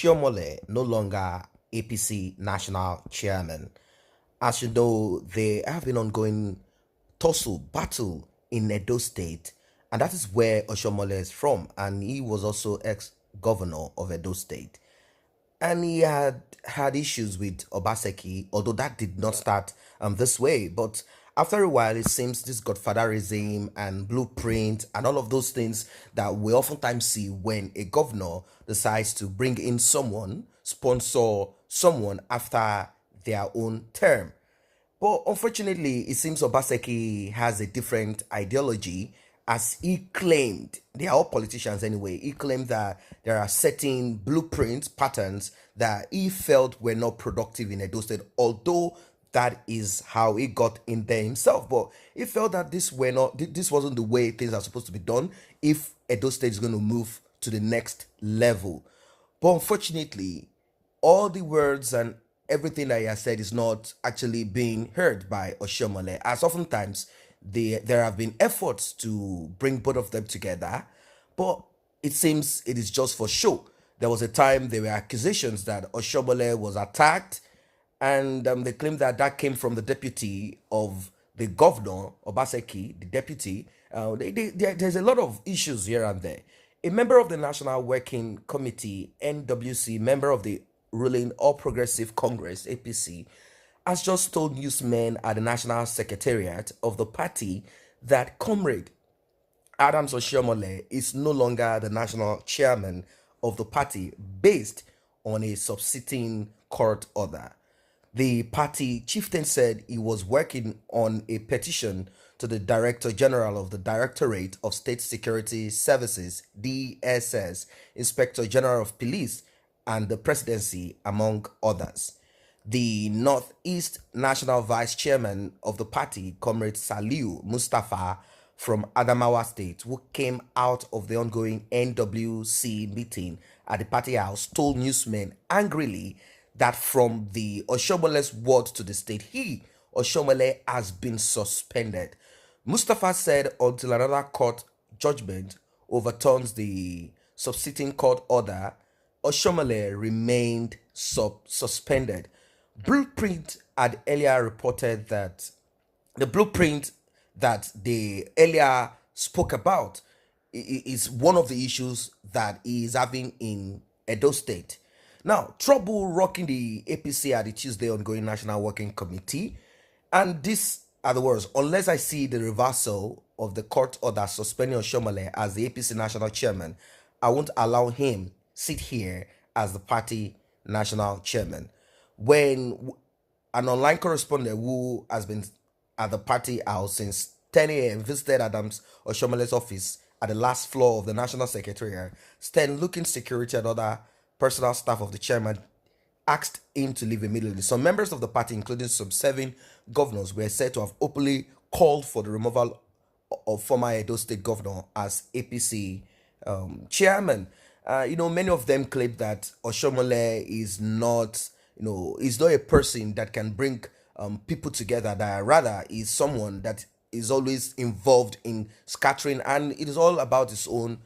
Oshiomole no longer APC national chairman. As you know, there have been ongoing tussle, battle in Edo State, and that is where Oshiomole is from, and he was also ex-governor of Edo State. And he had issues with Obaseki, although that did not start this way. But after a while, it seems this godfatherism and blueprint and all of those things that we oftentimes see when a governor decides to bring in someone, sponsor someone after their own term. But unfortunately, it seems Obaseki has a different ideology, as he claimed, they are all politicians anyway, he claimed that there are certain blueprints, patterns that he felt were not productive in Edo State, although that is how he got in there himself. But he felt that this wasn't the way things are supposed to be done if Edo State is going to move to the next level. But unfortunately, all the words and everything that he has said is not actually being heard by Oshiomole, as oftentimes there have been efforts to bring both of them together, but it seems it is just for show. There was a time there were accusations that Oshiomole was attacked, and they claimed that that came from the deputy of the governor, Obaseki, the deputy. There's a lot of issues here and there. A member of the National Working Committee, NWC, member of the ruling All Progressive Congress, APC, has just told newsmen at the National Secretariat of the party that Comrade Adams Oshiomole is no longer the national chairman of the party based on a subsisting court order. The party chieftain said he was working on a petition to the Director General of the Directorate of State Security Services, DSS, Inspector General of Police, and the presidency, among others. The Northeast National Vice Chairman of the party, Comrade Saliu Mustafa from Adamawa State, who came out of the ongoing NWC meeting at the party house, told newsmen angrily that from the Oshiomole's word to the state, Oshiomole, has been suspended. Mustafa said until another court judgment overturns the subsisting court order, Oshiomole remained suspended. Blueprint had earlier reported that the blueprint that they earlier spoke about is one of the issues that he is having in Edo State. Now, trouble rocking the APC at the Tuesday ongoing National Working Committee, and these are the words: unless I see the reversal of the court order suspending Oshiomole as the APC national chairman, I won't allow him sit here as the party national chairman. When an online correspondent who has been at the party house since 10 a.m. visited Adams Oshiomole's office at the last floor of the National Secretariat, looking security and other personal staff of the chairman asked him to leave immediately. Some members of the party, including some 7 governors, were said to have openly called for the removal of former Edo State governor as APC chairman. Many of them claim that Oshiomole is not, is not a person that can bring people together. That rather is someone that is always involved in scattering, and it is all about his own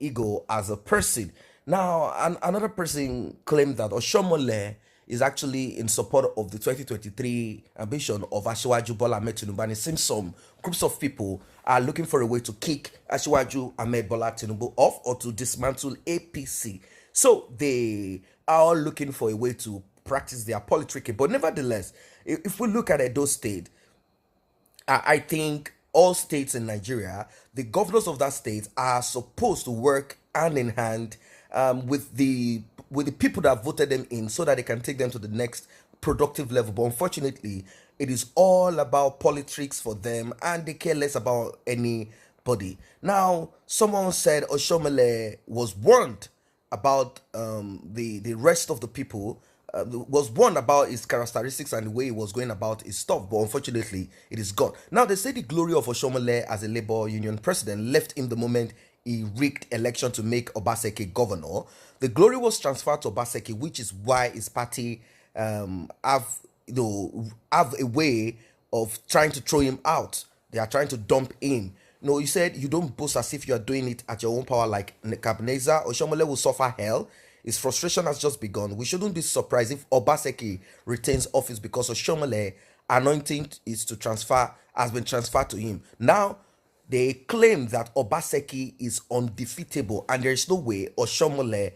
ego as a person. Now, another person claimed that Oshiomole is actually in support of the 2023 ambition of Asiwaju Bola Ahmed Tinubu, and it seems some groups of people are looking for a way to kick Asiwaju Ahmed Bola Tinubu off or to dismantle APC. So they are all looking for a way to practice their politicking. But nevertheless, if we look at Edo State, I think all states in Nigeria, the governors of that state are supposed to work hand in hand with the people that voted them in, so that they can take them to the next productive level. But unfortunately, it is all about politics for them, and they care less about anybody. Now, someone said Oshiomole was warned about the rest of the people, was warned about his characteristics and the way he was going about his stuff, but unfortunately it is gone. Now, they say the glory of Oshiomole as a labor union president left him the moment he rigged election to make Obaseki governor. The glory was transferred to Obaseki, which is why his party have a way of trying to throw him out. They are trying to dump him. He said, you don't boast as if you are doing it at your own power like Nebuchadnezzar. Oshiomole will suffer hell His frustration has just begun. We shouldn't be surprised if Obaseki retains office because Oshiomole anointing is to transfer has been transferred to him. Now they claim that Obaseki is undefeatable and there is no way Oshiomole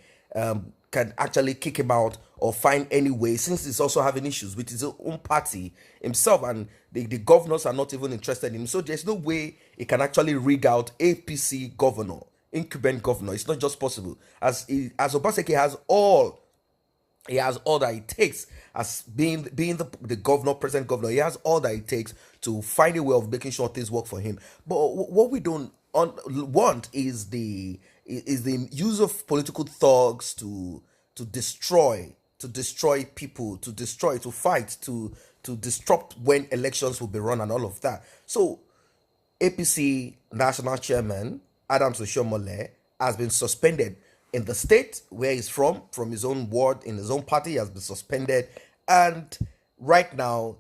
can actually kick him out or find any way, since he's also having issues with his own party himself, and the governors are not even interested in him. So there's no way he can actually rig out APC governor, incumbent governor. It's not just possible. As Obaseki has all, he has all that it takes as being the governor, present governor. He has all that it takes to find a way of making sure things work for him. But what we don't want is the use of political thugs to destroy people, to fight, to disrupt when elections will be run and all of that. So APC national chairman Adams Oshiomole has been suspended in the state where he's from his own ward, in his own party. He has been suspended, and right now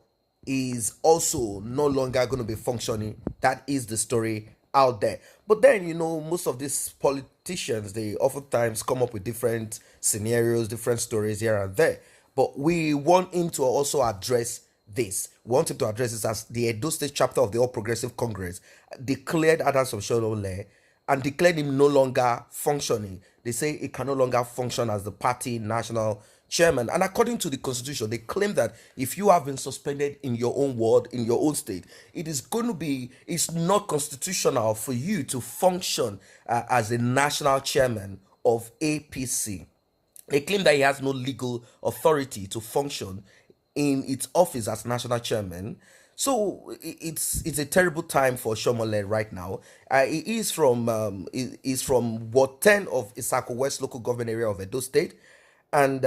is also no longer going to be functioning. That is the story out there. But then, most of these politicians, they oftentimes come up with different scenarios, different stories here and there. But we want him to also address this. We want him to address this as the Edo State chapter of the All Progressive Congress declared Adams Oshiomole and declared him no longer functioning. They say he can no longer function as the party national chairman. And according to the constitution, they claim that if you have been suspended in your own ward, in your own state, it's not constitutional for you to function as a national chairman of APC. They claim that he has no legal authority to function in its office as national chairman. So it's a terrible time for Oshiomole right now. He is from Ward 10 of Isako West local government area of Edo State, and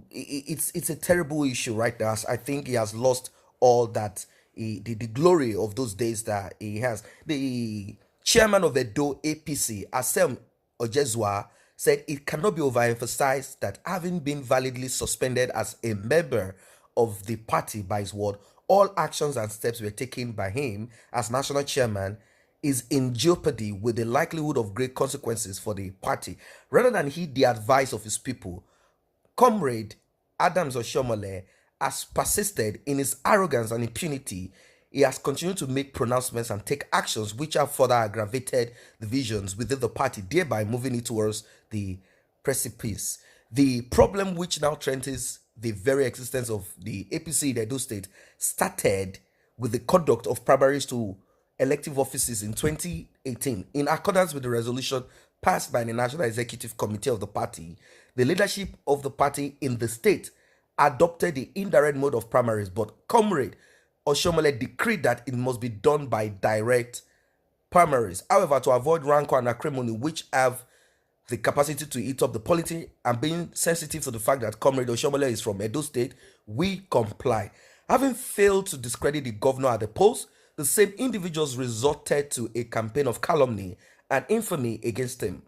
it's a terrible issue right now. As I think he has lost all that the glory of those days that he has. The chairman of Edo APC, Asem Ojezwa, said it cannot be overemphasized that having been validly suspended as a member of the party by his ward, all actions and steps were taken by him as national chairman is in jeopardy with the likelihood of great consequences for the party. Rather than heed the advice of his people, Comrade Adams Oshiomole has persisted in his arrogance and impunity. He has continued to make pronouncements and take actions which have further aggravated divisions within the party, thereby moving it towards the precipice. The problem which now threatens the very existence of the APC in Edo State started with the conduct of primaries to elective offices in 2018. In accordance with the resolution passed by the National Executive Committee of the party, the leadership of the party in the state adopted the indirect mode of primaries, but Comrade Oshiomole decreed that it must be done by direct primaries. However, to avoid rancor and acrimony which have the capacity to eat up the polity, and being sensitive to the fact that Comrade Oshiomole is from Edo State, we comply. Having failed to discredit the governor at the polls, the same individuals resorted to a campaign of calumny and infamy against him.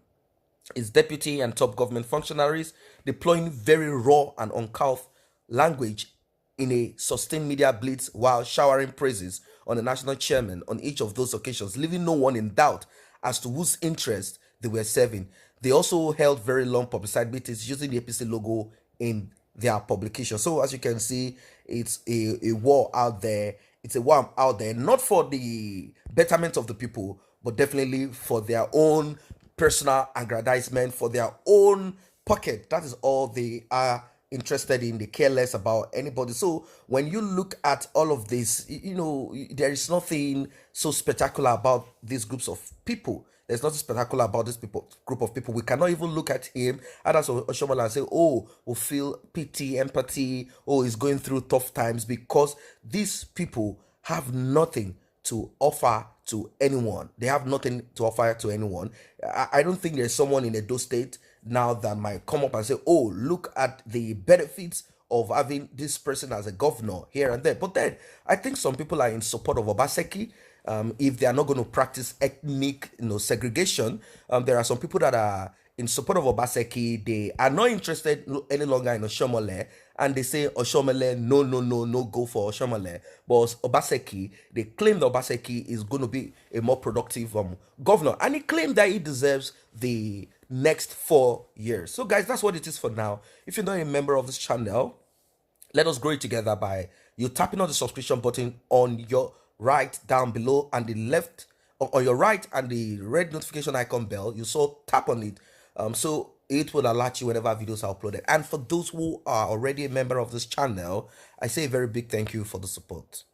His deputy and top government functionaries deploying very raw and uncouth language in a sustained media blitz while showering praises on the national chairman on each of those occasions, leaving no one in doubt as to whose interest they were serving. They also held very long publicized meetings using the APC logo in their publication. So as you can see, it's a war out there. It's a war out there, not for the betterment of the people, but definitely for their own personal aggrandizement, for their own pocket. That is all they are interested in. They care less about anybody. So when you look at all of this, there is nothing so spectacular about these groups of people. There's nothing spectacular about this group of people. We cannot even look at him, Adams Oshiomole, and say, oh, we'll feel pity, empathy, oh, he's going through tough times, because these people have nothing to offer to anyone. They have nothing to offer to anyone. I don't think there's someone in Edo State now that might come up and say, oh, look at the benefits of having this person as a governor here and there. But then I think some people are in support of Obaseki. If they are not going to practice ethnic segregation, there are some people that are in support of Obaseki. They are not interested any longer in Oshiomole, and they say Oshiomole, no, go for Oshiomole. But Obaseki, they claim that Obaseki is going to be a more productive governor, and he claimed that he deserves the next 4 years. So guys, that's what it is for now. If you're not a member of this channel, let us grow it together by you tapping on the subscription button on your right down below, and the left on your right, and the red notification icon bell. You saw, tap on it, so it will alert you whenever videos are uploaded. And for those who are already a member of this channel, I say a very big thank you for the support.